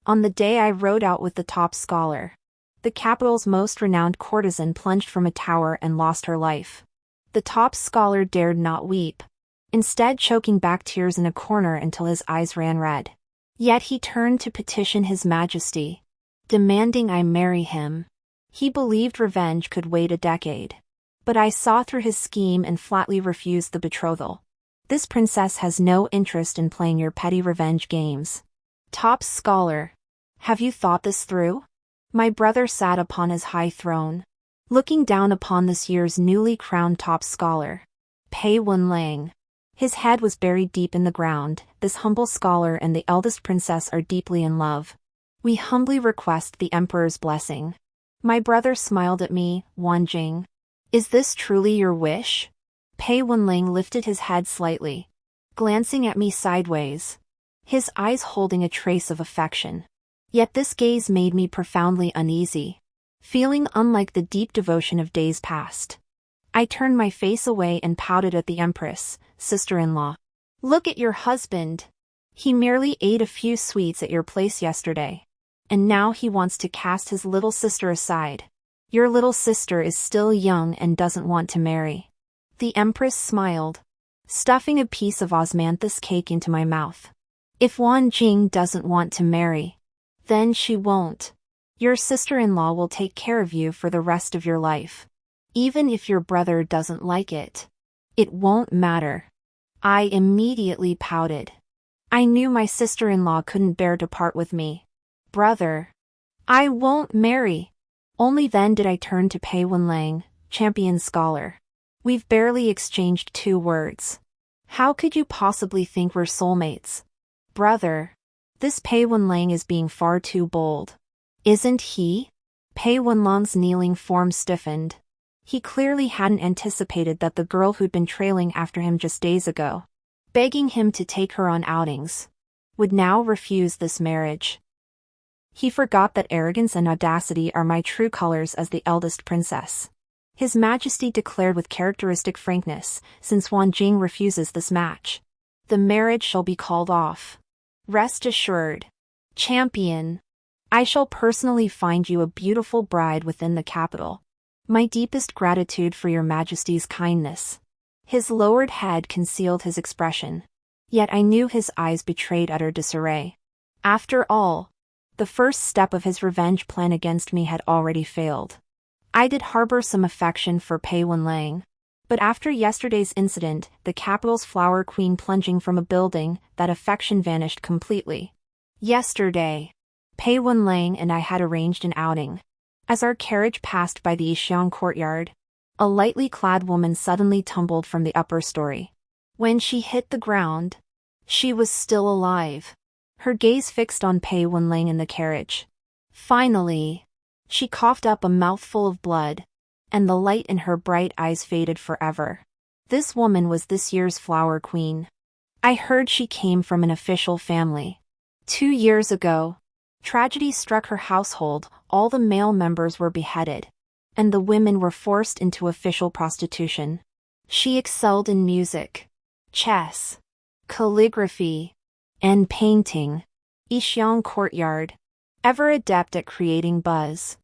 On the day I rode out with the top scholar, the capital's most renowned courtesan plunged from a tower and lost her life. The top scholar dared not weep, instead choking back tears in a corner until his eyes ran red. Yet he turned to petition His Majesty, demanding I marry him. He believed revenge could wait a decade. But I saw through his scheme and flatly refused the betrothal. This princess has no interest in playing your petty revenge games. Top scholar, have you thought this through? My brother sat upon his high throne, looking down upon this year's newly crowned top scholar, Pei Wenlang. His head was buried deep in the ground. This humble scholar and the eldest princess are deeply in love. We humbly request the emperor's blessing. My brother smiled at me, Wanjing. Is this truly your wish? Pei Wenlang lifted his head slightly, glancing at me sideways, his eyes holding a trace of affection. Yet this gaze made me profoundly uneasy, feeling unlike the deep devotion of days past. I turned my face away and pouted at the empress, sister-in-law. Look at your husband. He merely ate a few sweets at your place yesterday, and now he wants to cast his little sister aside. Your little sister is still young and doesn't want to marry. The empress smiled, stuffing a piece of osmanthus cake into my mouth. If Wanjing doesn't want to marry, then she won't. Your sister-in-law will take care of you for the rest of your life. Even if your brother doesn't like it, it won't matter. I immediately pouted. I knew my sister-in-law couldn't bear to part with me. Brother, I won't marry. Only then did I turn to Pei Wenlang, champion scholar. We've barely exchanged 2 words. How could you possibly think we're soulmates? Brother, this Pei Wenlang is being far too bold. Isn't he? Pei Wenlang's kneeling form stiffened. He clearly hadn't anticipated that the girl who'd been trailing after him just days ago, begging him to take her on outings, would now refuse this marriage. He forgot that arrogance and audacity are my true colors as the eldest princess. His Majesty declared with characteristic frankness, since Wanjing refuses this match, the marriage shall be called off. Rest assured, champion, I shall personally find you a beautiful bride within the capital. My deepest gratitude for your Majesty's kindness. His lowered head concealed his expression, yet I knew his eyes betrayed utter disarray. After all, the first step of his revenge plan against me had already failed. I did harbor some affection for Pei Wenlang, but after yesterday's incident, the capital's flower queen plunging from a building, that affection vanished completely. Yesterday, Pei Wenlang and I had arranged an outing. As our carriage passed by the Yixiang courtyard, a lightly clad woman suddenly tumbled from the upper story. When she hit the ground, she was still alive, her gaze fixed on Pei Wenlang in the carriage. Finally, she coughed up a mouthful of blood, and the light in her bright eyes faded forever. This woman was this year's flower queen. I heard she came from an official family. 2 years ago, tragedy struck her household, all the male members were beheaded, and the women were forced into official prostitution. She excelled in music, chess, calligraphy, and painting. Yixiang courtyard, ever adept at creating buzz,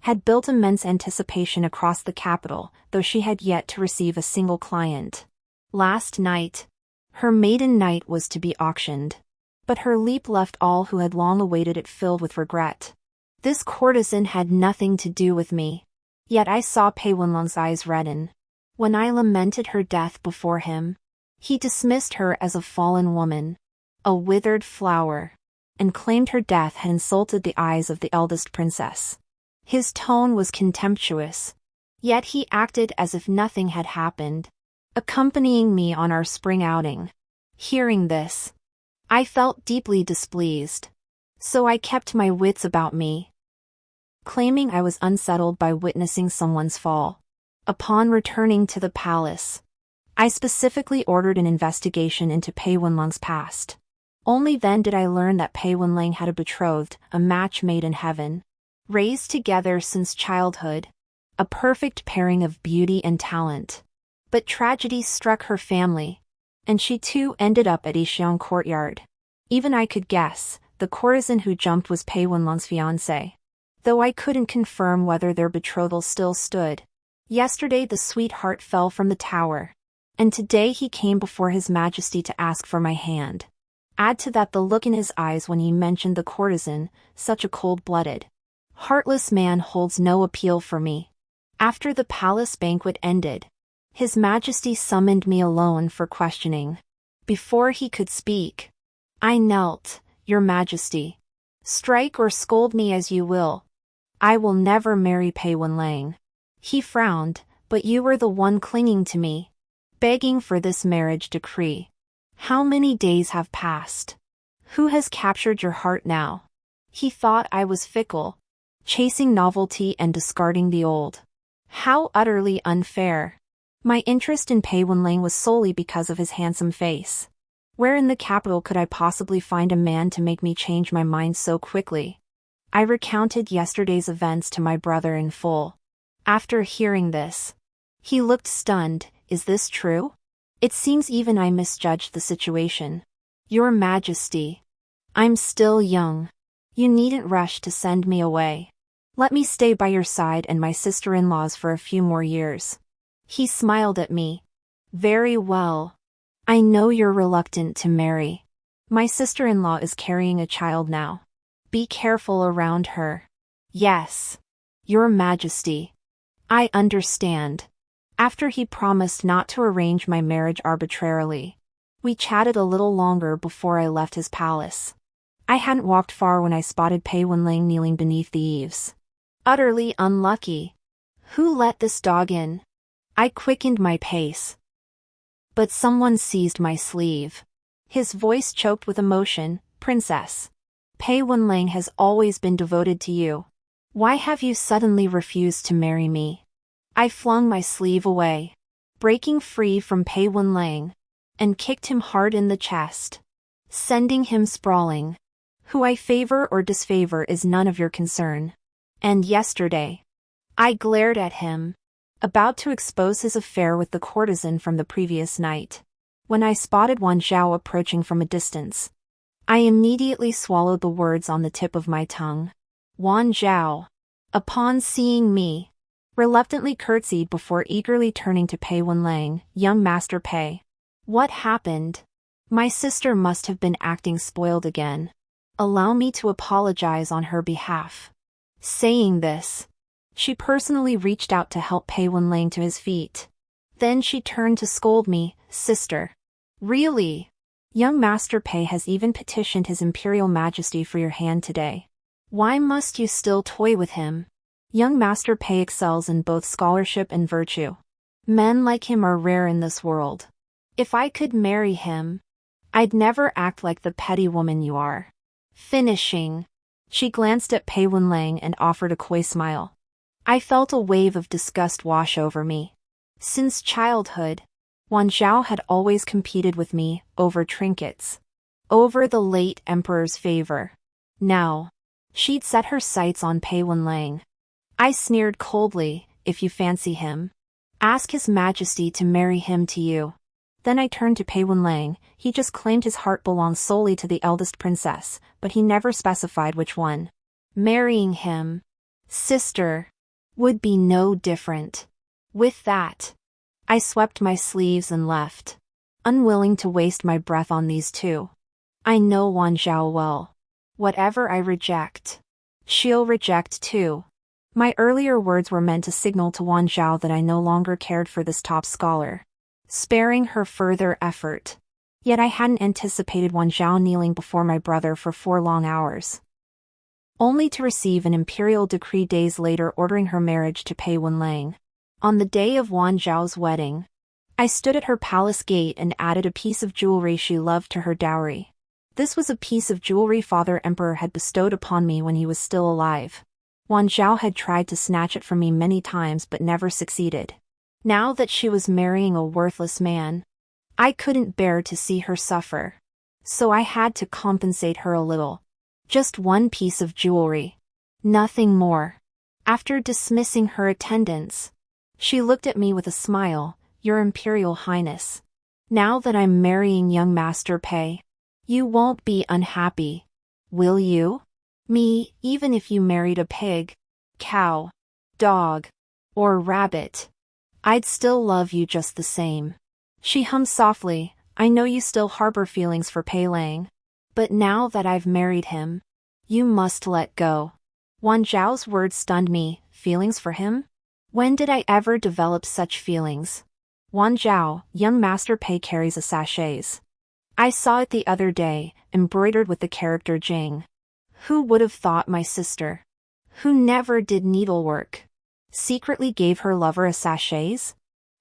had built immense anticipation across the capital, though she had yet to receive a single client. Last night, her maiden night was to be auctioned, but her leap left all who had long awaited it filled with regret. This courtesan had nothing to do with me, yet I saw Pei Wenlang's eyes redden. When I lamented her death before him, he dismissed her as a fallen woman, a withered flower, and claimed her death had insulted the eyes of the eldest princess. His tone was contemptuous, yet he acted as if nothing had happened, accompanying me on our spring outing. Hearing this, I felt deeply displeased, so I kept my wits about me, claiming I was unsettled by witnessing someone's fall. Upon returning to the palace, I specifically ordered an investigation into Pei Wenlang's past. Only then did I learn that Pei Wenlang had a betrothed, a match made in heaven. Raised together since childhood, a perfect pairing of beauty and talent. But tragedy struck her family, and she too ended up at Yixiang courtyard. Even I could guess, The courtesan who jumped was Pei Wenlong's fiancé, though I couldn't confirm whether their betrothal still stood. Yesterday the sweetheart fell from the tower, and today he came before His Majesty to ask for my hand. Add to that the look in his eyes when he mentioned the courtesan, such a cold-blooded, heartless man holds no appeal for me. After the palace banquet ended, His Majesty summoned me alone for questioning. Before he could speak, I knelt. Your Majesty, strike or scold me as you will. I will never marry Pei Wenlang. He frowned, but you were the one clinging to me, begging for this marriage decree. How many days have passed? Who has captured your heart now? He thought I was fickle, chasing novelty and discarding the old. How utterly unfair. My interest in Pei Wenlang was solely because of his handsome face. Where in the capital could I possibly find a man to make me change my mind so quickly? I recounted yesterday's events to my brother in full. After hearing this, he looked stunned. Is this true? It seems even I misjudged the situation. Your Majesty, I'm still young. You needn't rush to send me away. Let me stay by your side and my sister-in-law's for a few more years. He smiled at me. Very well. I know you're reluctant to marry. My sister-in-law is carrying a child now. Be careful around her. Yes. Your Majesty. I understand. After he promised not to arrange my marriage arbitrarily, we chatted a little longer before I left his palace. I hadn't walked far when I spotted Pei Wenlang kneeling beneath the eaves. Utterly unlucky. Who let this dog in? I quickened my pace. But someone seized my sleeve. His voice choked with emotion. Princess, Pei Wenlang has always been devoted to you. Why have you suddenly refused to marry me? I flung my sleeve away, breaking free from Pei Wenlang, and kicked him hard in the chest, sending him sprawling. Who I favor or disfavor is none of your concern. And yesterday, I glared at him, about to expose his affair with the courtesan from the previous night, when I spotted Wan Zhao approaching from a distance. I immediately swallowed the words on the tip of my tongue. Wan Zhao, upon seeing me, reluctantly curtsied before eagerly turning to Pei Wenlang. Young Master Pei. What happened? My sister must have been acting spoiled again. Allow me to apologize on her behalf. Saying this, she personally reached out to help Pei Wenlang to his feet. Then she turned to scold me. Sister. Really? Young Master Pei has even petitioned His Imperial Majesty for your hand today. Why must you still toy with him? Young Master Pei excels in both scholarship and virtue. Men like him are rare in this world. If I could marry him, I'd never act like the petty woman you are. Finishing. She glanced at Pei Wenlang and offered a coy smile. I felt a wave of disgust wash over me. Since childhood, Wan Zhao had always competed with me, over trinkets, over the late emperor's favor. Now, she'd set her sights on Pei Wenlang. I sneered coldly. If you fancy him, ask His Majesty to marry him to you. Then I turned to Pei Wenlang. He just claimed his heart belonged solely to the eldest princess, but he never specified which one. Marrying him, sister, would be no different. With that, I swept my sleeves and left, unwilling to waste my breath on these two. I know Wan Zhao well. Whatever I reject, she'll reject too. My earlier words were meant to signal to Wan Zhao that I no longer cared for this top scholar, sparing her further effort. Yet I hadn't anticipated Wan Zhao kneeling before my brother for 4 long hours, only to receive an imperial decree days later ordering her marriage to Pei Wenlang. On the day of Wan Zhao's wedding, I stood at her palace gate and added a piece of jewelry she loved to her dowry. This was a piece of jewelry Father Emperor had bestowed upon me when he was still alive. Wan Zhao had tried to snatch it from me many times but never succeeded. Now that she was marrying a worthless man, I couldn't bear to see her suffer. So I had to compensate her a little. Just one piece of jewelry. Nothing more. After dismissing her attendants, she looked at me with a smile. Your Imperial Highness, now that I'm marrying young Master Pei, you won't be unhappy. Will you? Me, even if you married a pig, cow, dog, or rabbit. I'd still love you just the same. She hummed softly. I know you still harbor feelings for Pei Lang. But now that I've married him, you must let go. Wan Zhao's words stunned me. Feelings for him? When did I ever develop such feelings? Wan Zhao, young master Pei carries a sachets. I saw it the other day, embroidered with the character Jing. Who would have thought my sister, who never did needlework, secretly gave her lover a sachets?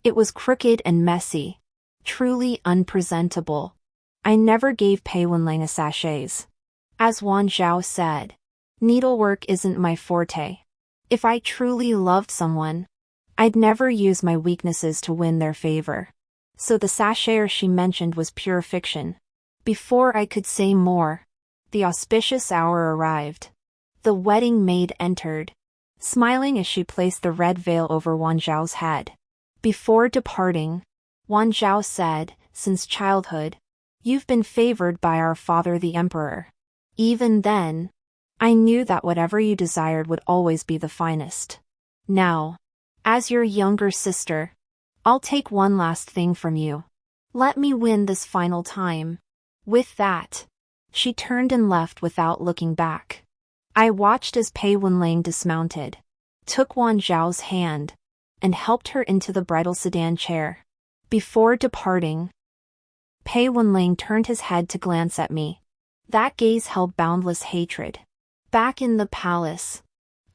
It was crooked and messy. Truly unpresentable. I never gave Pei Wenlang a sachets. As Wan Zhao said, needlework isn't my forte. If I truly loved someone, I'd never use my weaknesses to win their favor. So the sachet she mentioned was pure fiction. Before I could say more, the auspicious hour arrived. The wedding maid entered, smiling as she placed the red veil over Wan Zhao's head. Before departing, Wan Zhao said, since childhood, you've been favored by our father the emperor. Even then, I knew that whatever you desired would always be the finest. Now, as your younger sister, I'll take one last thing from you. Let me win this final time. With that, she turned and left without looking back. I watched as Pei Wenlang dismounted, took Wan Zhao's hand, and helped her into the bridal sedan chair. Before departing, Pei Wenlang turned his head to glance at me. That gaze held boundless hatred. Back in the palace,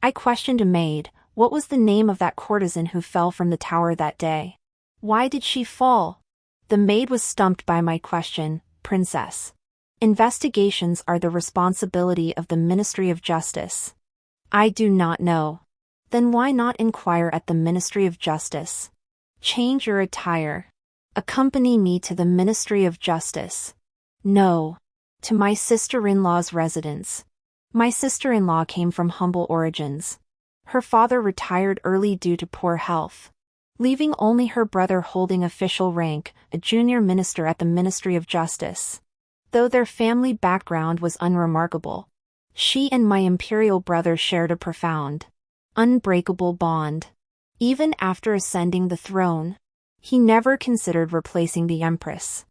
I questioned a maid. What was the name of that courtesan who fell from the tower that day? Why did she fall? The maid was stumped by my question. Princess, investigations are the responsibility of the Ministry of Justice. I do not know. Then why not inquire at the Ministry of Justice? Change your attire. Accompany me to the Ministry of Justice. No. To my sister-in-law's residence. My sister-in-law came from humble origins. Her father retired early due to poor health, leaving only her brother holding official rank, a junior minister at the Ministry of Justice. Though their family background was unremarkable, she and my imperial brother shared a profound, unbreakable bond. Even after ascending the throne, he never considered replacing the empress.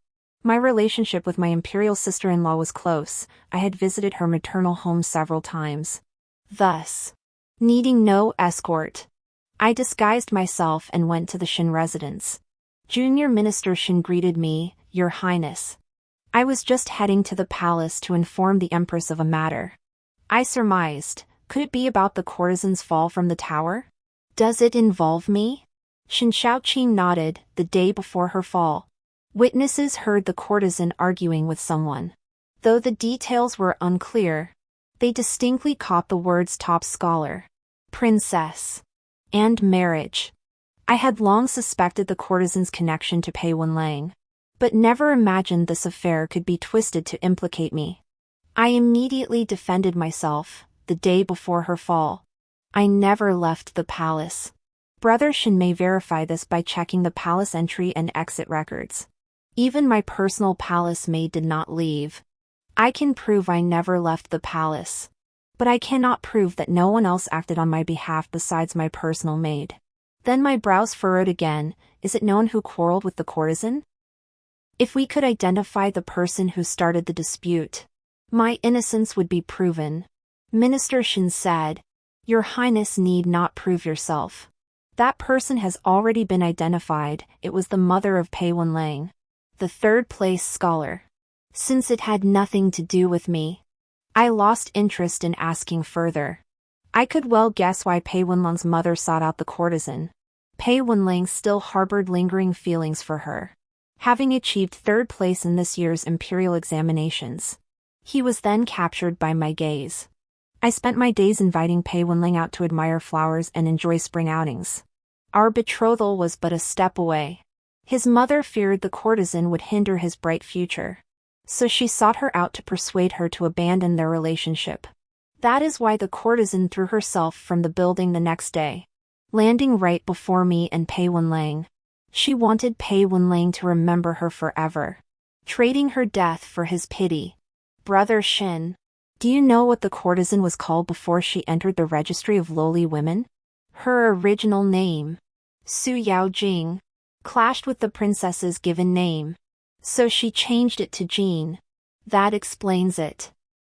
My relationship with my imperial sister-in-law was close. I had visited her maternal home several times. Thus, needing no escort, I disguised myself and went to the Shin residence. Junior Minister Shin greeted me, Your Highness. I was just heading to the palace to inform the Empress of a matter. I surmised, could it be about the courtesan's fall from the tower? Does it involve me? Shin Shaoqing nodded. The day before her fall, witnesses heard the courtesan arguing with someone. Though the details were unclear, they distinctly caught the words top scholar, princess, and marriage. I had long suspected the courtesan's connection to Pei Wenlang, but never imagined this affair could be twisted to implicate me. I immediately defended myself. The day before her fall, I never left the palace. Brother Shin may verify this by checking the palace entry and exit records. Even my personal palace maid did not leave. I can prove I never left the palace, but I cannot prove that no one else acted on my behalf besides my personal maid. Then my brows furrowed again. Is it known who quarreled with the courtesan? If we could identify the person who started the dispute, my innocence would be proven. Minister Shin said, Your Highness need not prove yourself. That person has already been identified. It was the mother of Pei Wenlang, the third-place scholar. Since it had nothing to do with me, I lost interest in asking further. I could well guess why Pei Wenlang's mother sought out the courtesan. Pei Wenlang still harbored lingering feelings for her, having achieved third place in this year's imperial examinations. He was then captured by my gaze. I spent my days inviting Pei Wenlang out to admire flowers and enjoy spring outings. Our betrothal was but a step away. His mother feared the courtesan would hinder his bright future, so she sought her out to persuade her to abandon their relationship. That is why the courtesan threw herself from the building the next day, landing right before me and Pei Wenlang. She wanted Pei Wenlang to remember her forever, trading her death for his pity. Brother Shin, Do you know what the courtesan was called before she entered the registry of lowly women? Her original name, Su Yaojing, clashed with the princess's given name. So she changed it to Jean. That explains it.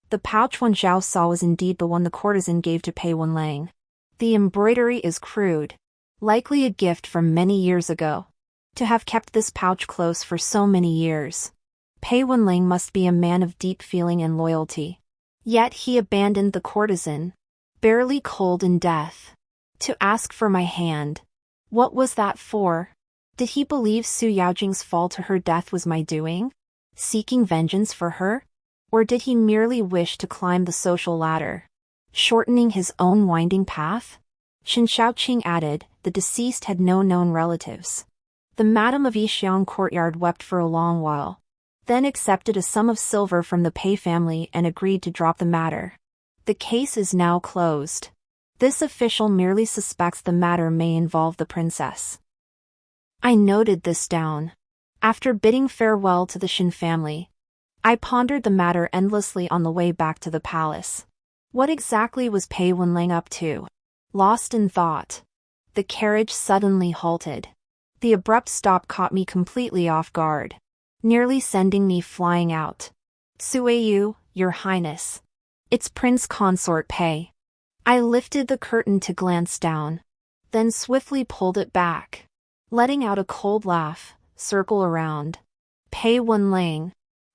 The pouch Wan Zhao saw was indeed the one the courtesan gave to Pei Wenlang. The embroidery is crude, likely a gift from many years ago. To have kept this pouch close for so many years, Pei Wenlang must be a man of deep feeling and loyalty. Yet he abandoned the courtesan, barely cold in death, to ask for my hand. What was that for? Did he believe Su Yaojing's fall to her death was my doing, seeking vengeance for her? Or did he merely wish to climb the social ladder, shortening his own winding path? Shen Shaoqing added, the deceased had no known relatives. The madam of Yixiang courtyard wept for a long while, then accepted a sum of silver from the Pei family and agreed to drop the matter. The case is now closed. This official merely suspects the matter may involve the princess. I noted this down. After bidding farewell to the Shen family, I pondered the matter endlessly on the way back to the palace. What exactly was Pei Wenlang up to? Lost in thought, the carriage suddenly halted. The abrupt stop caught me completely off guard, nearly sending me flying out. Suiyu, Your Highness. It's Prince Consort Pei. I lifted the curtain to glance down, then swiftly pulled it back, letting out a cold laugh, circle around. Pei Wenlang,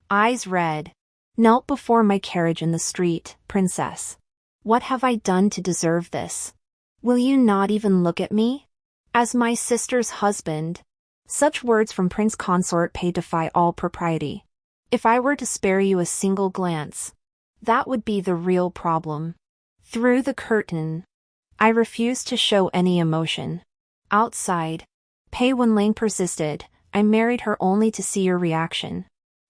eyes red, knelt before my carriage in the street. Princess, what have I done to deserve this? Will you not even look at me? As my sister's husband. Such words from Prince Consort Pei defy all propriety. If I were to spare you a single glance, that would be the real problem. Through the curtain, I refused to show any emotion. Outside, Pei Wenlang persisted, I married her only to see your reaction.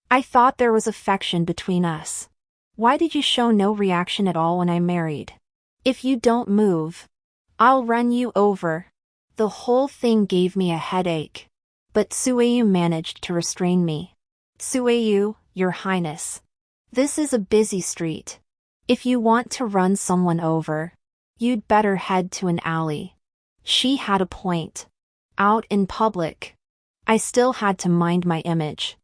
I thought there was affection between us. Why did you show no reaction at all when I married? If you don't move, I'll run you over. The whole thing gave me a headache. But Suiyu managed to restrain me. Suiyu, Your Highness. This is a busy street. If you want to run someone over, you'd better head to an alley. She had a point. Out in public, I still had to mind my image.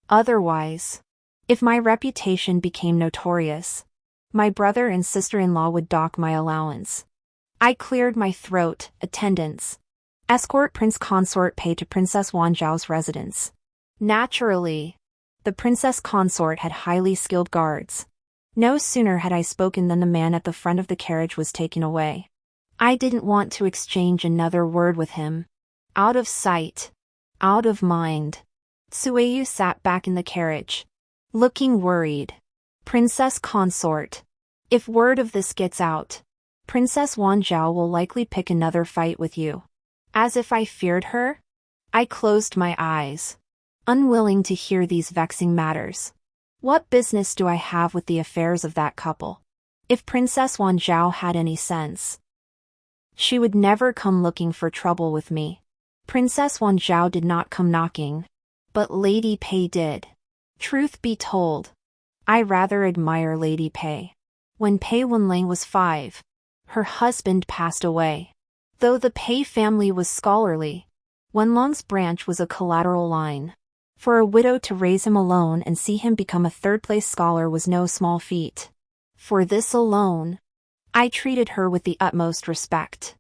Otherwise, if my reputation became notorious, my brother and sister-in-law would dock my allowance. I cleared my throat. Attendants, escort Prince Consort Pei to Princess Wan Zhao's residence. Naturally, the princess consort had highly skilled guards. No sooner had I spoken than the man at the front of the carriage was taken away. I didn't want to exchange another word with him. Out of sight, out of mind. Suiyu sat back in the carriage, looking worried. Princess Consort, if word of this gets out, Princess Wan Zhao will likely pick another fight with you. As if I feared her? I closed my eyes, unwilling to hear these vexing matters. What business do I have with the affairs of that couple? If Princess Wan Zhao had any sense, she would never come looking for trouble with me. Princess Wan Zhao did not come knocking, but Lady Pei did. Truth be told, I rather admire Lady Pei. When Pei Wenlang was 5, her husband passed away. Though the Pei family was scholarly, Wenlong's branch was a collateral line. For a widow to raise him alone and see him become a third-place scholar was no small feat. For this alone, I treated her with the utmost respect.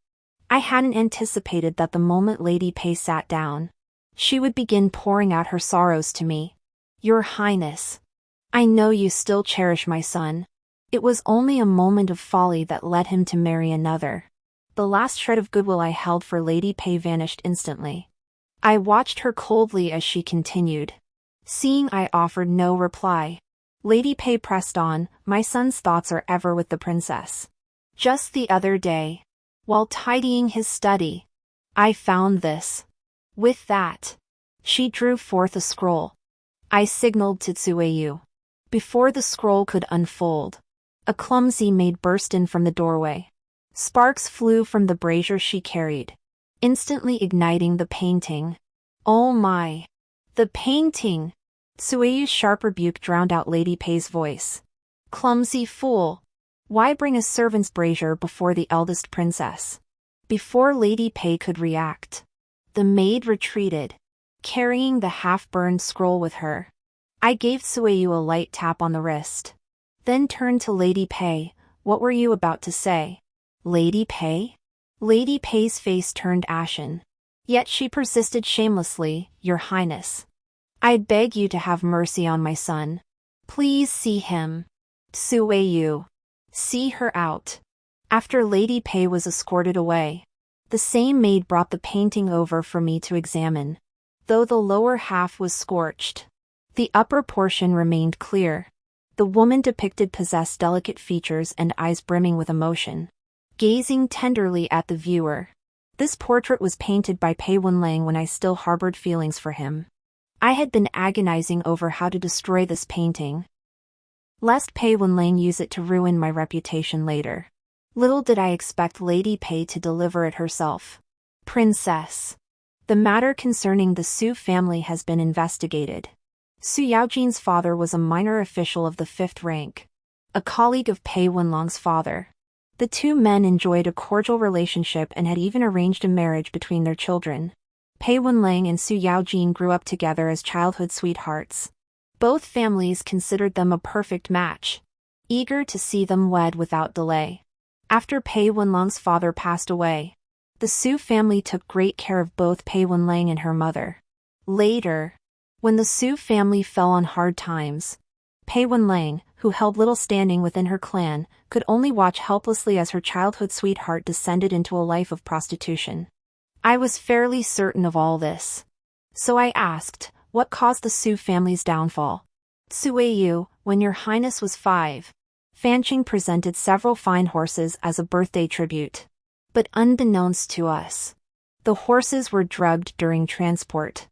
I hadn't anticipated that the moment Lady Pei sat down, she would begin pouring out her sorrows to me. Your Highness, I know you still cherish my son. It was only a moment of folly that led him to marry another. The last shred of goodwill I held for Lady Pei vanished instantly. I watched her coldly as she continued. Seeing I offered no reply, Lady Pei pressed on, my son's thoughts are ever with the princess. Just the other day, while tidying his study, I found this. With that, she drew forth a scroll. I signaled to Tsueyu. Before the scroll could unfold, a clumsy maid burst in from the doorway. Sparks flew from the brazier she carried, instantly igniting the painting. Oh my! The painting! Sueyu's sharp rebuke drowned out Lady Pei's voice. Clumsy fool! Why bring a servant's brazier before the eldest princess? Before Lady Pei could react, the maid retreated, carrying the half-burned scroll with her. I gave Sueyu a light tap on the wrist, then turned to Lady Pei. What were you about to say? Lady Pei? Lady Pei's face turned ashen. Yet she persisted shamelessly. Your Highness, I beg you to have mercy on my son. Please see him. Sueyu, see her out. After Lady Pei was escorted away, the same maid brought the painting over for me to examine. Though the lower half was scorched, the upper portion remained clear. The woman depicted possessed delicate features and eyes brimming with emotion, gazing tenderly at the viewer. This portrait was painted by Pei Wenlang when I still harbored feelings for him. I had been agonizing over how to destroy this painting, lest Pei Wenlang use it to ruin my reputation later. Little did I expect Lady Pei to deliver it herself. Princess, the matter concerning the Su family has been investigated. Su Yaojin's father was a minor official of the 5th rank, a colleague of Pei Wenlang's father. The two men enjoyed a cordial relationship and had even arranged a marriage between their children. Pei Wenlang and Su Yaojin grew up together as childhood sweethearts. Both families considered them a perfect match, eager to see them wed without delay. After Pei Wenlang's father passed away, the Su family took great care of both Pei Wenlang and her mother. Later, when the Su family fell on hard times, Pei Wenlang, who held little standing within her clan, could only watch helplessly as her childhood sweetheart descended into a life of prostitution. I was fairly certain of all this. So I asked, what caused the Su family's downfall? Sueyu, when your highness was 5, Fanqing presented several fine horses as a birthday tribute. But unbeknownst to us, the horses were drugged during transport.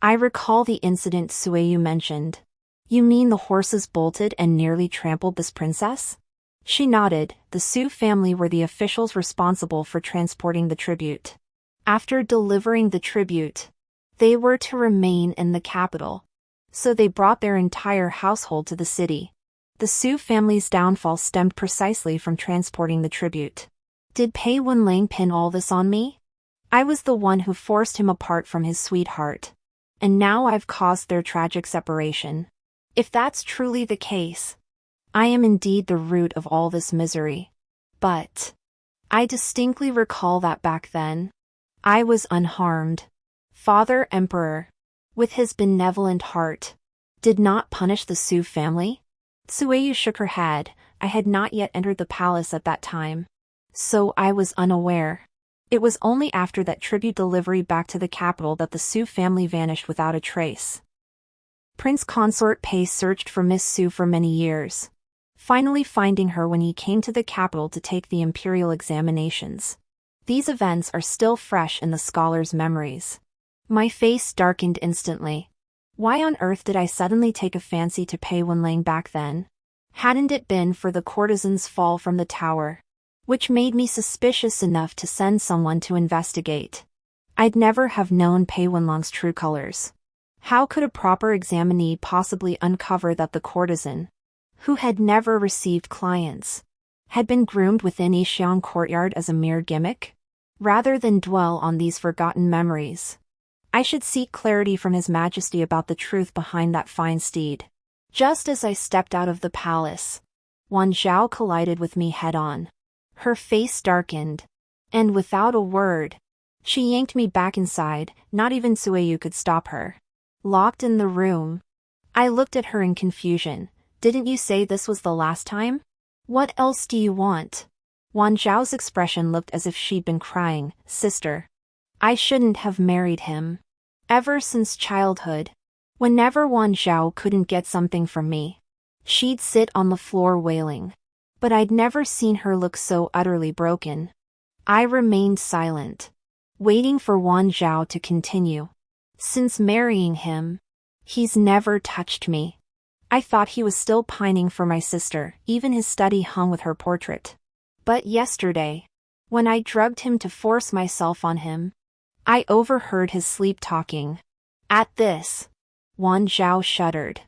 I recall the incident Sueyu mentioned. You mean the horses bolted and nearly trampled this princess? She nodded. The Su family were the officials responsible for transporting the tribute. After delivering the tribute, they were to remain in the capital, so they brought their entire household to the city. The Su family's downfall stemmed precisely from transporting the tribute. Did Pei Wenlang pin all this on me? I was the one who forced him apart from his sweetheart, and now I've caused their tragic separation. If that's truly the case, I am indeed the root of all this misery. But I distinctly recall that back then, I was unharmed. Father Emperor, with his benevolent heart, did not punish the Su family? Sueyu shook her head. I had not yet entered the palace at that time, so I was unaware. It was only after that tribute delivery back to the capital that the Su family vanished without a trace. Prince Consort Pei searched for Miss Su for many years, finally finding her when he came to the capital to take the imperial examinations. These events are still fresh in the scholar's memories. My face darkened instantly. Why on earth did I suddenly take a fancy to Pei Wenlang back then? Hadn't it been for the courtesan's fall from the tower, which made me suspicious enough to send someone to investigate, I'd never have known Pei Wenlang's true colors. How could a proper examinee possibly uncover that the courtesan, who had never received clients, had been groomed within Yixiang courtyard as a mere gimmick? Rather than dwell on these forgotten memories, I should seek clarity from His Majesty about the truth behind that fine steed. Just as I stepped out of the palace, Wan Zhao collided with me head-on. Her face darkened, and without a word, she yanked me back inside. Not even Sueyu could stop her. Locked in the room, I looked at her in confusion. Didn't you say this was the last time? What else do you want? Wan Zhao's expression looked as if she'd been crying. Sister, I shouldn't have married him. Ever since childhood, whenever Wan Zhao couldn't get something from me, she'd sit on the floor wailing. But I'd never seen her look so utterly broken. I remained silent, waiting for Wan Zhao to continue. Since marrying him, he's never touched me. I thought he was still pining for my sister, even his study hung with her portrait. But yesterday, when I drugged him to force myself on him, I overheard his sleep-talking. At this, Wan Zhao shuddered.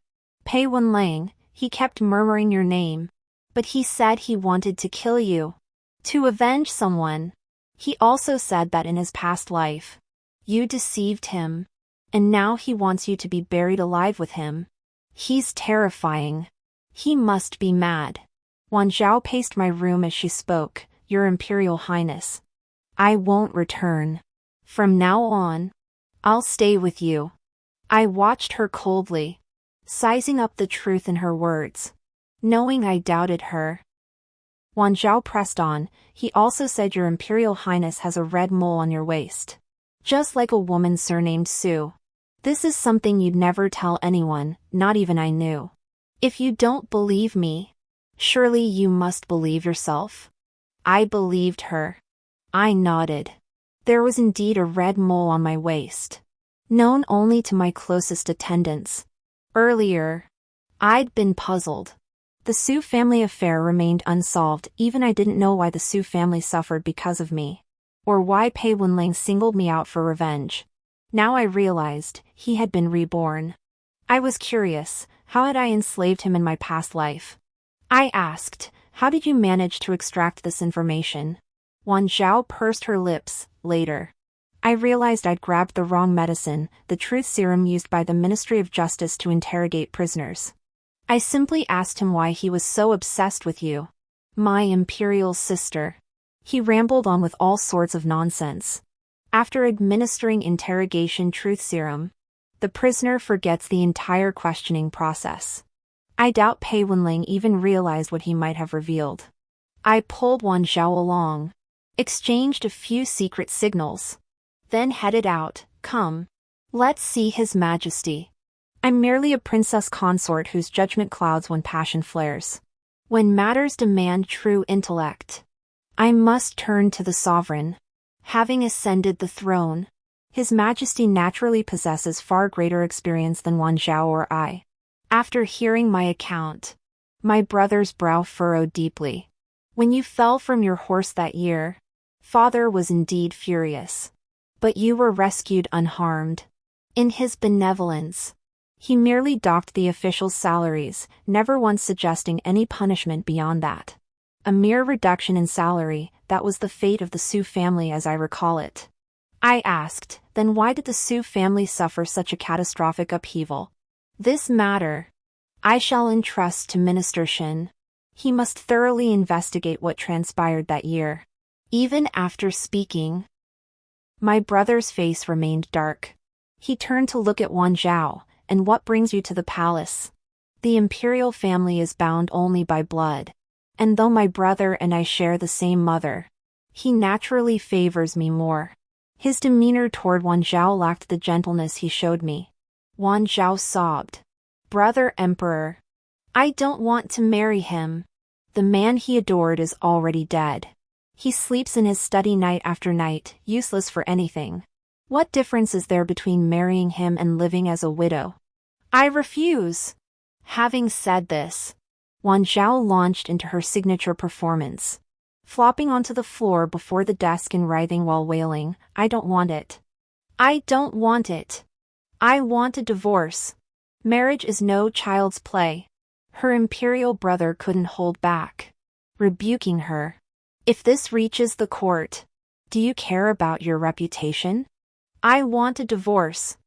Pei Wenlang, He kept murmuring your name. But he said he wanted to kill you. To avenge someone. He also said that in his past life, you deceived him. And now he wants you to be buried alive with him. He's terrifying. He must be mad. Wan Zhao paced my room as she spoke. Your Imperial Highness. I won't return. From now on, I'll stay with you. I watched her coldly, sizing up the truth in her words, knowing I doubted her. Wan Zhao pressed on. He also said your Imperial Highness has a red mole on your waist. Just like a woman surnamed Su. This is something you'd never tell anyone, not even I knew. If you don't believe me, surely you must believe yourself. I believed her. I nodded. There was indeed a red mole on my waist, known only to my closest attendants. Earlier, I'd been puzzled. The Su family affair remained unsolved. Even I didn't know why the Su family suffered because of me, or why Pei Wenling singled me out for revenge. Now I realized, he had been reborn. I was curious, how had I enslaved him in my past life? I asked, how did you manage to extract this information? Wan Zhao pursed her lips. Later, I realized I'd grabbed the wrong medicine, the truth serum used by the Ministry of Justice to interrogate prisoners. I simply asked him why he was so obsessed with you. My imperial sister. He rambled on with all sorts of nonsense. After administering interrogation truth serum, the prisoner forgets the entire questioning process. I doubt Pei Wenling even realized what he might have revealed. I pulled Wan Zhao along, exchanged a few secret signals, then headed out. Come. Let's see His Majesty. I'm merely a princess consort whose judgment clouds when passion flares. When matters demand true intellect, I must turn to the sovereign. Having ascended the throne, His Majesty naturally possesses far greater experience than Wan Zhao or I. After hearing my account, my brother's brow furrowed deeply. When you fell from your horse that year, Father was indeed furious. But you were rescued unharmed. In his benevolence, he merely docked the officials' salaries, never once suggesting any punishment beyond that. A mere reduction in salary, that was the fate of the Su family as I recall it. I asked, then why did the Su family suffer such a catastrophic upheaval? This matter, I shall entrust to Minister Shin. He must thoroughly investigate what transpired that year. Even after speaking, my brother's face remained dark. He turned to look at Wan Zhao. And what brings you to the palace? The imperial family is bound only by blood. And though my brother and I share the same mother, he naturally favors me more. His demeanor toward Wan Zhao lacked the gentleness he showed me. Wan Zhao sobbed. Brother Emperor, I don't want to marry him. The man he adored is already dead. He sleeps in his study night after night, useless for anything. What difference is there between marrying him and living as a widow? I refuse. Having said this, Wan Zhao launched into her signature performance, flopping onto the floor before the desk and writhing while wailing, I don't want it. I don't want it. I want a divorce. Marriage is no child's play. Her imperial brother couldn't hold back, rebuking her. If this reaches the court, do you care about your reputation? I want a divorce.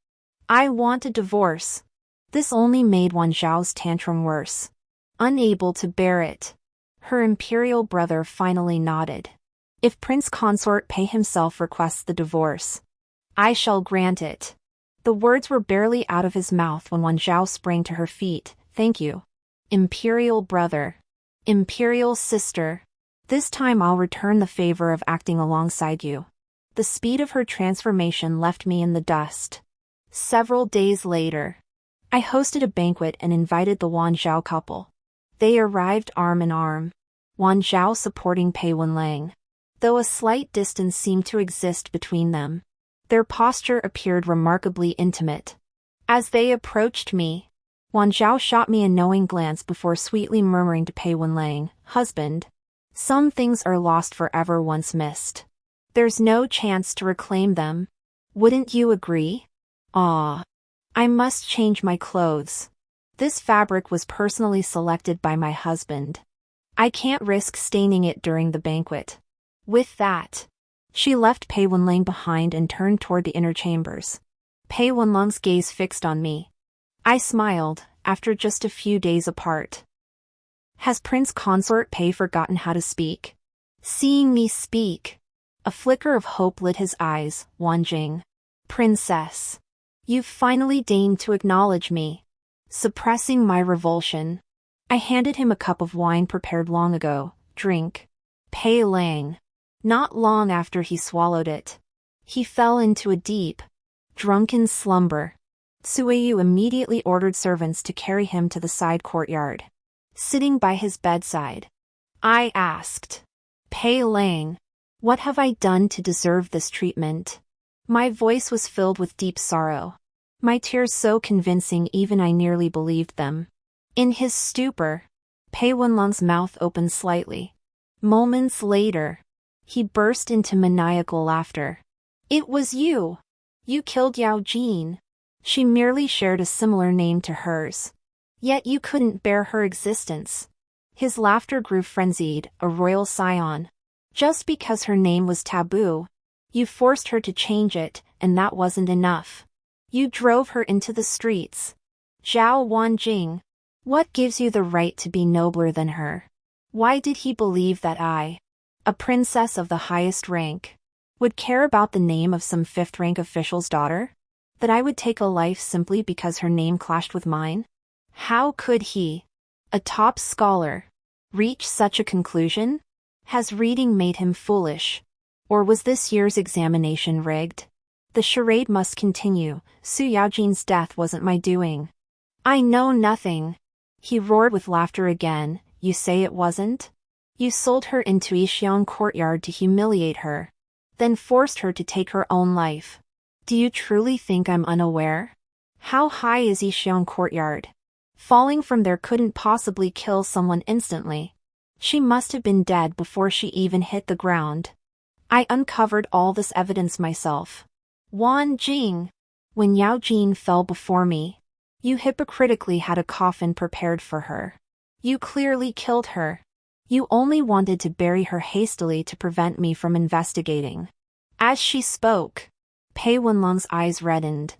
I want a divorce. This only made Wan Zhao's tantrum worse. Unable to bear it, her imperial brother finally nodded. If Prince Consort Pei himself requests the divorce, I shall grant it. The words were barely out of his mouth when Wan Zhao sprang to her feet. Thank you. Imperial brother. Imperial sister. This time I'll return the favor of acting alongside you. The speed of her transformation left me in the dust. Several days later, I hosted a banquet and invited the Wan Zhao couple. They arrived arm in arm, Wan Zhao supporting Pei Wenling. Though a slight distance seemed to exist between them, their posture appeared remarkably intimate. As they approached me, Wan Zhao shot me a knowing glance before sweetly murmuring to Pei Wenling, Husband, some things are lost forever once missed. There's no chance to reclaim them. Wouldn't you agree? Ah. I must change my clothes. This fabric was personally selected by my husband. I can't risk staining it during the banquet. With that, she left Pei Wenlang behind and turned toward the inner chambers. Pei Wenlang's gaze fixed on me. I smiled, after just a few days apart. Has Prince Consort Pei forgotten how to speak? Seeing me speak, a flicker of hope lit his eyes. Wanjing. Princess. You've finally deigned to acknowledge me. Suppressing my revulsion, I handed him a cup of wine prepared long ago. Drink. Pei Lang. Not long after he swallowed it, he fell into a deep, drunken slumber. Sueyu immediately ordered servants to carry him to the side courtyard. Sitting by his bedside, I asked, Pei Lang, what have I done to deserve this treatment? My voice was filled with deep sorrow. My tears so convincing even I nearly believed them. In his stupor, Pei Wenlang's mouth opened slightly. Moments later, he burst into maniacal laughter. It was you! You killed Yao Jin. She merely shared a similar name to hers. Yet you couldn't bear her existence. His laughter grew frenzied, a royal scion. Just because her name was taboo, you forced her to change it, and that wasn't enough. You drove her into the streets. Zhao Wanjing, what gives you the right to be nobler than her? Why did he believe that I, a princess of the highest rank, would care about the name of some fifth-rank official's daughter? That I would take a life simply because her name clashed with mine? How could he, a top scholar, reach such a conclusion? Has reading made him foolish? Or was this year's examination rigged? The charade must continue. Su Yaojin's death wasn't my doing. I know nothing. He roared with laughter again. You say it wasn't? You sold her into Yixiang courtyard to humiliate her, then forced her to take her own life. Do you truly think I'm unaware? How high is Yixiang courtyard? Falling from there couldn't possibly kill someone instantly. She must have been dead before she even hit the ground. I uncovered all this evidence myself. Wan Jing, when Yao Jin fell before me, you hypocritically had a coffin prepared for her. You clearly killed her. You only wanted to bury her hastily to prevent me from investigating. As she spoke, Pei Wenlang's eyes reddened.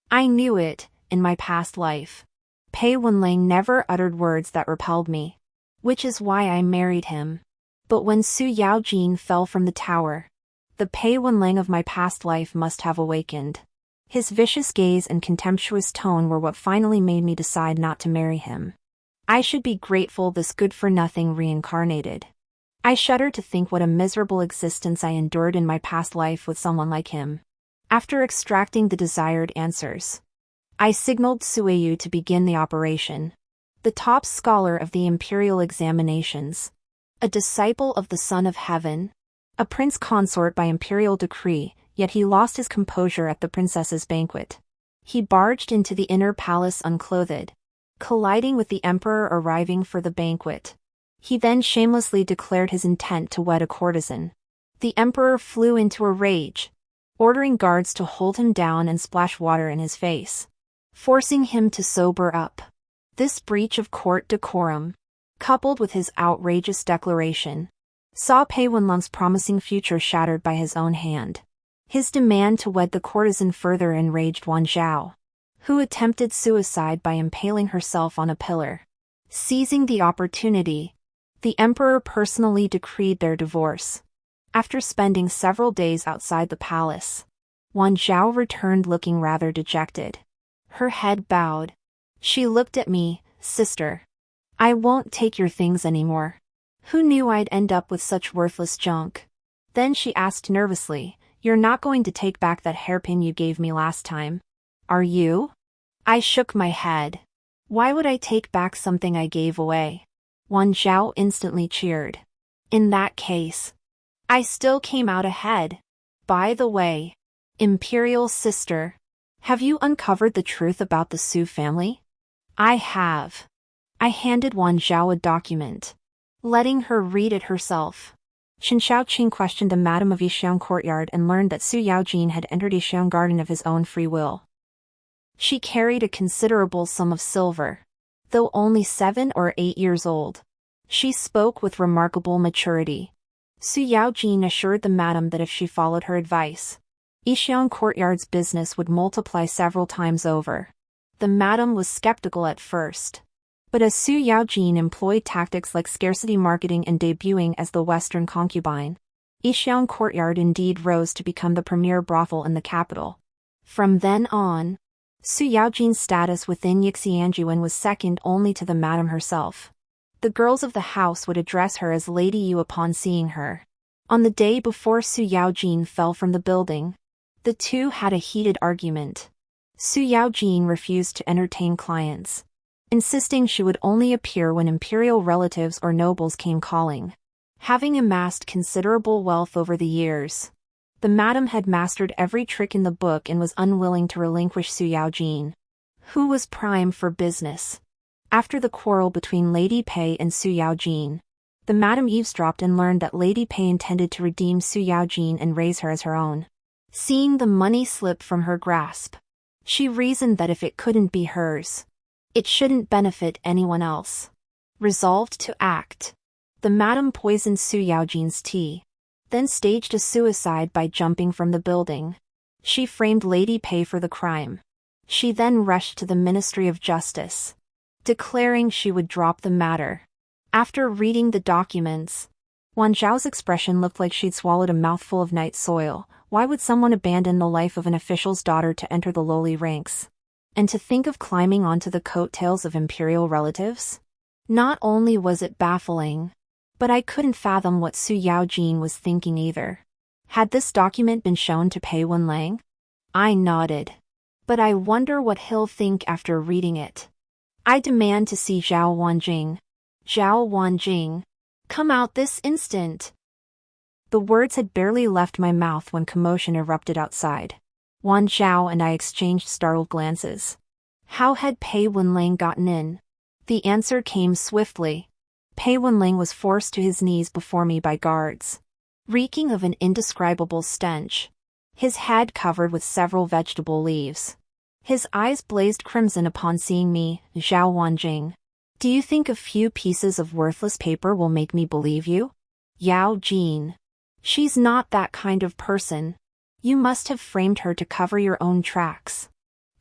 I knew it, in my past life. Pei Wenlang never uttered words that repelled me, which is why I married him. But when Su Yaojin fell from the tower, the Pei Wenlang of my past life must have awakened. His vicious gaze and contemptuous tone were what finally made me decide not to marry him. I should be grateful this good-for-nothing reincarnated. I shudder to think what a miserable existence I endured in my past life with someone like him. After extracting the desired answers, I signaled Sueyu to begin the operation. The top scholar of the imperial examinations, a disciple of the Son of Heaven, a prince consort by imperial decree, yet he lost his composure at the princess's banquet. He barged into the inner palace unclothed, colliding with the emperor arriving for the banquet. He then shamelessly declared his intent to wed a courtesan. The emperor flew into a rage, ordering guards to hold him down and splash water in his face, forcing him to sober up. This breach of court decorum, coupled with his outrageous declaration, saw Pei Wenlang's promising future shattered by his own hand. His demand to wed the courtesan further enraged Wan Zhao, who attempted suicide by impaling herself on a pillar. Seizing the opportunity, the emperor personally decreed their divorce. After spending several days outside the palace, Wan Zhao returned looking rather dejected. Her head bowed. She looked at me. Sister, I won't take your things anymore. Who knew I'd end up with such worthless junk? Then she asked nervously, You're not going to take back that hairpin you gave me last time, are you? I shook my head. Why would I take back something I gave away? Wan Zhao instantly cheered. In that case, I still came out ahead. By the way, Imperial sister, have you uncovered the truth about the Su family? I have. I handed Wan Zhao a document, letting her read it herself. Chen Xiaoqing questioned the madam of Yixiang courtyard and learned that Su Yaojin had entered Yixiang garden of his own free will. She carried a considerable sum of silver. Though only 7 or 8 years old, she spoke with remarkable maturity. Su Yaojin assured the madam that if she followed her advice, Yixiang Courtyard's business would multiply several times over. The madam was skeptical at first, but as Su Yaojin employed tactics like scarcity marketing and debuting as the Western concubine, Yixiang Courtyard indeed rose to become the premier brothel in the capital. From then on, Su Yaojin's status within Yixianjuan was second only to the madam herself. The girls of the house would address her as Lady Yu upon seeing her. On the day before Su Yaojin fell from the building, the two had a heated argument. Su Yaojin refused to entertain clients, insisting she would only appear when imperial relatives or nobles came calling. Having amassed considerable wealth over the years, the madam had mastered every trick in the book and was unwilling to relinquish Su Yaojin, who was prime for business. After the quarrel between Lady Pei and Su Yaojin, the madam eavesdropped and learned that Lady Pei intended to redeem Su Yaojin and raise her as her own. Seeing the money slip from her grasp, she reasoned that if it couldn't be hers, it shouldn't benefit anyone else. Resolved to act, the madam poisoned Su Yaojin's tea, then staged a suicide by jumping from the building. She framed Lady Pei for the crime. She then rushed to the Ministry of Justice, declaring she would drop the matter. After reading the documents, Wan Zhao's expression looked like she'd swallowed a mouthful of night soil. Why would someone abandon the life of an official's daughter to enter the lowly ranks? And to think of climbing onto the coattails of imperial relatives? Not only was it baffling, but I couldn't fathom what Su Yaojin was thinking either. Had this document been shown to Pei Wenlang? I nodded. But I wonder what he'll think after reading it. I demand to see Zhao Wanjing. Zhao Wanjing, come out this instant. The words had barely left my mouth when commotion erupted outside. Wan Zhao and I exchanged startled glances. How had Pei Wenlang gotten in? The answer came swiftly. Pei Wenlang was forced to his knees before me by guards, reeking of an indescribable stench, his head covered with several vegetable leaves. His eyes blazed crimson upon seeing me. Zhao Wanjing, do you think a few pieces of worthless paper will make me believe you? Yao Jin. She's not that kind of person. You must have framed her to cover your own tracks.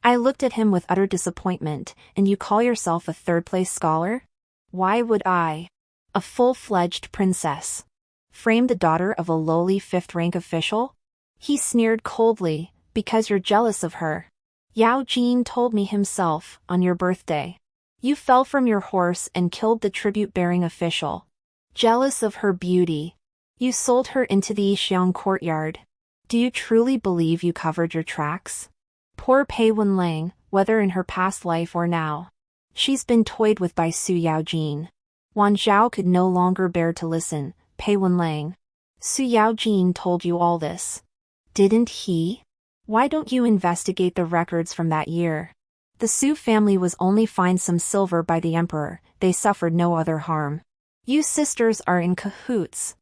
I looked at him with utter disappointment. And you call yourself a third-place scholar? Why would I, a full-fledged princess, frame the daughter of a lowly fifth-rank official? He sneered coldly. Because you're jealous of her. Yao Jin told me himself, on your birthday, you fell from your horse and killed the tribute-bearing official. Jealous of her beauty, you sold her into the Yixiang Courtyard. Do you truly believe you covered your tracks? Poor Pei Wenlang, whether in her past life or now, she's been toyed with by Su Yaojin. Wan Zhao could no longer bear to listen. Pei Wenlang, Su Yaojin told you all this, didn't he? Why don't you investigate the records from that year? The Su family was only fined some silver by the emperor. They suffered no other harm. You sisters are in cahoots.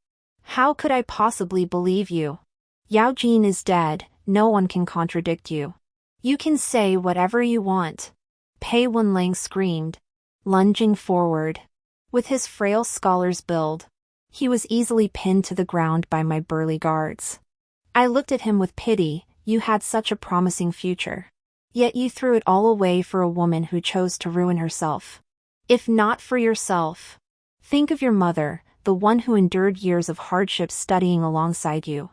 How could I possibly believe you? Yao Jin is dead. No one can contradict you. You can say whatever you want. Pei Wenlang screamed, lunging forward. With his frail scholar's build, he was easily pinned to the ground by my burly guards. I looked at him with pity. You had such a promising future. Yet you threw it all away for a woman who chose to ruin herself. If not for yourself, think of your mother, the one who endured years of hardship studying alongside you.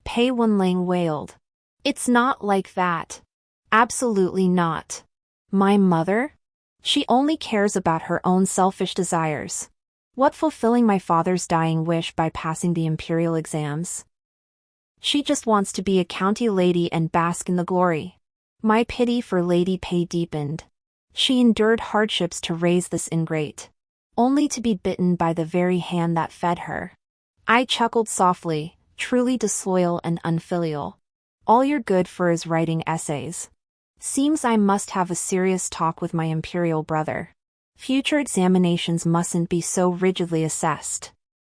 Pei Wenlang wailed. It's not like that. Absolutely not. My mother? She only cares about her own selfish desires. What fulfilling my father's dying wish by passing the imperial exams? She just wants to be a county lady and bask in the glory. My pity for Lady Pei deepened. She endured hardships to raise this ingrate, only to be bitten by the very hand that fed her. I chuckled softly, truly disloyal and unfilial. All you're good for is writing essays. Seems I must have a serious talk with my imperial brother. Future examinations mustn't be so rigidly assessed.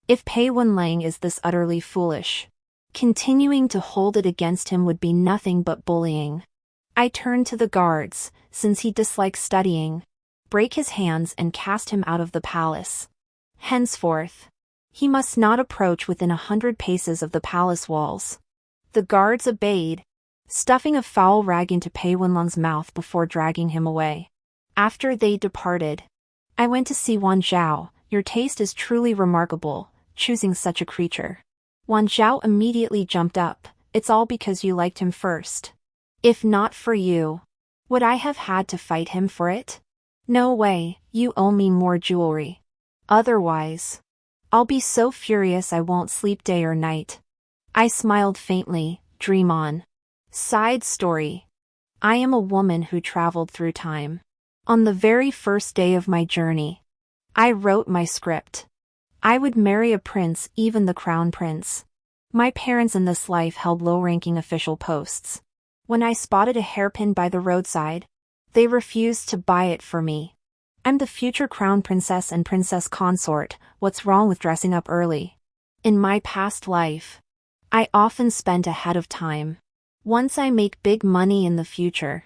If Pei Wenlang is this utterly foolish, continuing to hold it against him would be nothing but bullying. I turned to the guards, since he disliked studying, break his hands and cast him out of the palace. Henceforth, he must not approach within 100 paces of the palace walls. The guards obeyed, stuffing a foul rag into Pei Wenlong's mouth before dragging him away. After they departed, I went to see Wan Zhao. Your taste is truly remarkable, choosing such a creature. Wan Zhao immediately jumped up. It's all because you liked him first. If not for you, would I have had to fight him for it? No way, you owe me more jewelry. Otherwise, I'll be so furious I won't sleep day or night. I smiled faintly. Dream on. Side story. I am a woman who traveled through time. On the very first day of my journey, I wrote my script. I would marry a prince, even the crown prince. My parents in this life held low-ranking official posts. When I spotted a hairpin by the roadside, they refused to buy it for me. I'm the future crown princess and princess consort. What's wrong with dressing up early? In my past life, I often spent ahead of time. Once I make big money in the future,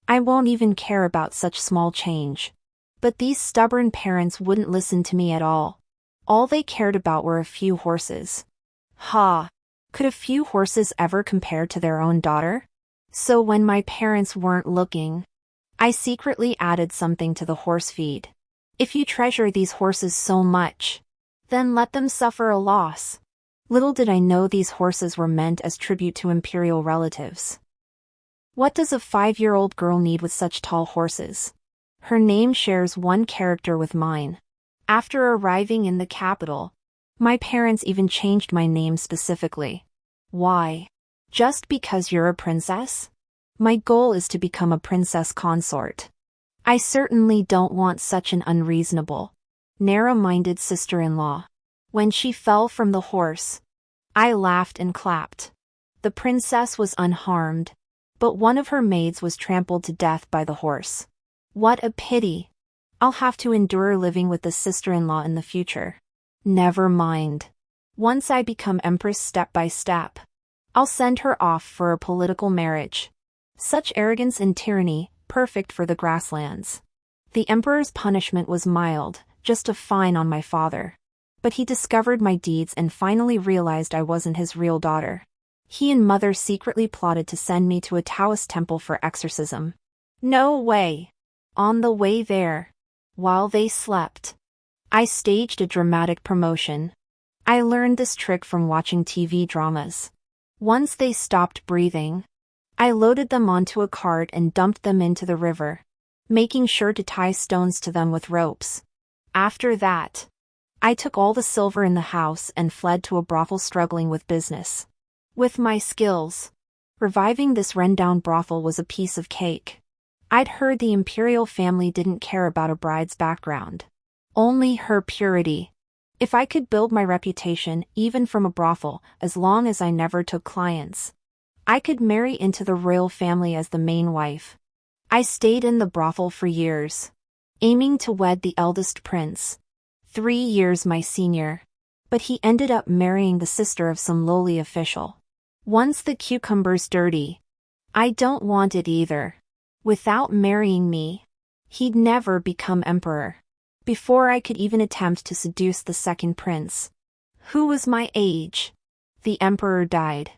I won't even care about such small change. But these stubborn parents wouldn't listen to me at all. All they cared about were a few horses. Ha! Could a few horses ever compare to their own daughter? So when my parents weren't looking, I secretly added something to the horse feed. If you treasure these horses so much, then let them suffer a loss. Little did I know these horses were meant as tribute to imperial relatives. What does a 5-year-old girl need with such tall horses? Her name shares one character with mine. After arriving in the capital, my parents even changed my name specifically. Why? Just because you're a princess? My goal is to become a princess consort. I certainly don't want such an unreasonable, narrow-minded sister-in-law. When she fell from the horse, I laughed and clapped. The princess was unharmed, but one of her maids was trampled to death by the horse. What a pity. I'll have to endure living with the sister-in-law in the future. Never mind. Once I become empress step by step, I'll send her off for a political marriage. Such arrogance and tyranny, perfect for the grasslands. The emperor's punishment was mild, just a fine on my father. But he discovered my deeds and finally realized I wasn't his real daughter. He and mother secretly plotted to send me to a Taoist temple for exorcism. No way. On the way there, while they slept, I staged a dramatic promotion. I learned this trick from watching TV dramas. Once they stopped breathing, I loaded them onto a cart and dumped them into the river, making sure to tie stones to them with ropes. After that, I took all the silver in the house and fled to a brothel struggling with business. With my skills, reviving this rundown brothel was a piece of cake. I'd heard the imperial family didn't care about a bride's background, only her purity. If I could build my reputation even from a brothel, as long as I never took clients, I could marry into the royal family as the main wife. I stayed in the brothel for years, aiming to wed the eldest prince, 3 years my senior, but he ended up marrying the sister of some lowly official. Once the cucumber's dirty, I don't want it either. Without marrying me, he'd never become emperor. Before I could even attempt to seduce the second prince, who was my age, the emperor died.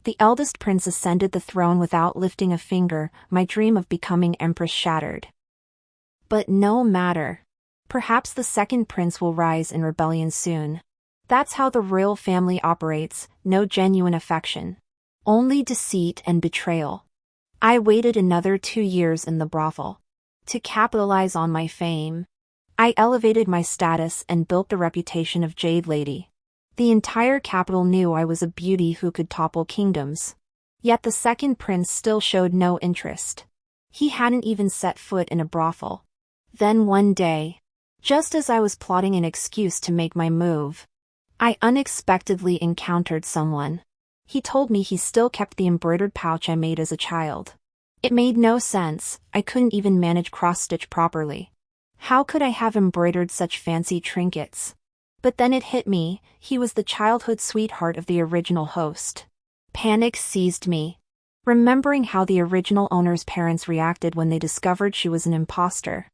The eldest prince ascended the throne without lifting a finger. My dream of becoming empress shattered. But no matter. Perhaps the second prince will rise in rebellion soon. That's how the royal family operates, no genuine affection. Only deceit and betrayal. I waited another 2 years in the brothel. To capitalize on my fame, I elevated my status and built the reputation of Jade Lady. The entire capital knew I was a beauty who could topple kingdoms. Yet the second prince still showed no interest. He hadn't even set foot in a brothel. Then one day, just as I was plotting an excuse to make my move, I unexpectedly encountered someone. He told me he still kept the embroidered pouch I made as a child. It made no sense. I couldn't even manage cross-stitch properly. How could I have embroidered such fancy trinkets? But then it hit me, he was the childhood sweetheart of the original host. Panic seized me. remembering how the original owner's parents reacted when they discovered she was an imposter.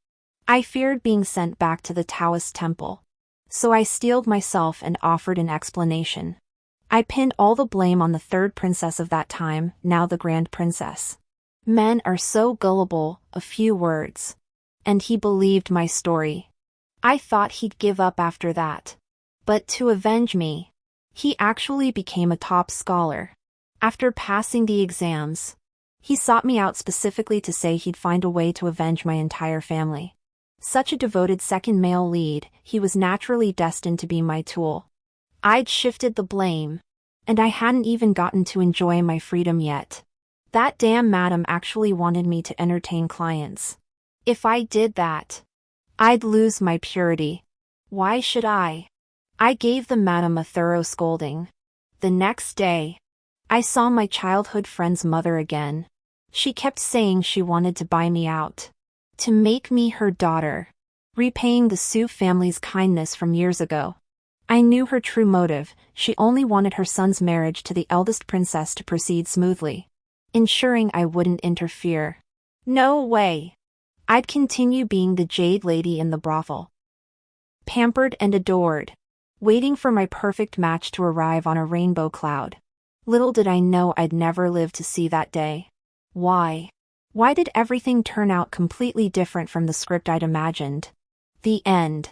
I feared being sent back to the Taoist temple. So I steeled myself and offered an explanation. I pinned all the blame on the third princess of that time, now the Grand Princess. Men are so gullible, a few words. And he believed my story. I thought he'd give up after that. But to avenge me, he actually became a top scholar. After passing the exams, he sought me out specifically to say he'd find a way to avenge my entire family. Such a devoted second male lead, he was naturally destined to be my tool. I'd shifted the blame, and I hadn't even gotten to enjoy my freedom yet. That damn madam actually wanted me to entertain clients. If I did that, I'd lose my purity. Why should I? I gave the madam a thorough scolding. The next day, I saw my childhood friend's mother again. She kept saying she wanted to buy me out. To make me her daughter, repaying the Sue family's kindness from years ago. I knew her true motive, she only wanted her son's marriage to the eldest princess to proceed smoothly, ensuring I wouldn't interfere. No way. I'd continue being the jade lady in the brothel. Pampered and adored, waiting for my perfect match to arrive on a rainbow cloud. Little did I know I'd never live to see that day. Why? Why did everything turn out completely different from the script I'd imagined? The end.